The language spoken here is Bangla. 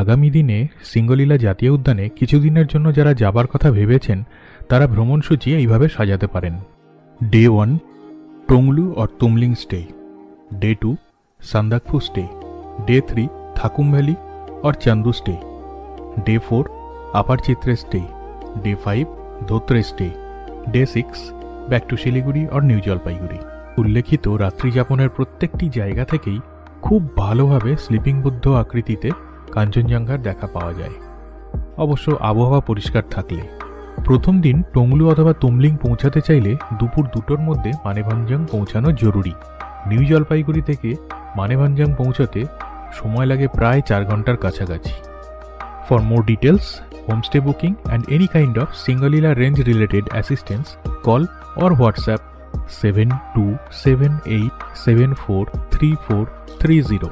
আগামী দিনে সিঙ্গলীলা জাতীয় উদ্যানে কিছুদিনের জন্য যারা যাবার কথা ভেবেছেন তারা ভ্রমণসূচি এইভাবে সাজাতে পারেন। Day 1 Tonglu or Tumling stay, day 2 Sandakphu stay, day 3 Thakum valley or Chandu stay, day 4 upper Chitre stay, day 5 Dhotrey stay, day 6 back to Siliguri or new Jalpaiguri. উল্লেখিত রাত্রিযাপনের প্রত্যেকটি জায়গা থেকেই খুব ভালোভাবে স্লিপিং বুদ্ধ আকৃতিতে কাঞ্চনজঙ্ঘার দেখা পাওয়া যায়, অবশ্য আবহাওয়া পরিষ্কার থাকলে। প্রথম দিন টংলু অথবা তুমলিং পৌঁছাতে চাইলে দুপুর 2টোর মধ্যে মানেভঞ্জাং পৌঁছানো জরুরি। নিউ জলপাইগুড়ি থেকে মানেভঞ্জাং পৌঁছাতে সময় লাগে প্রায় 4 ঘন্টার কাছাকাছি। For more details, homestay booking and any kind of Singalila range related assistance, call or WhatsApp 7278743430।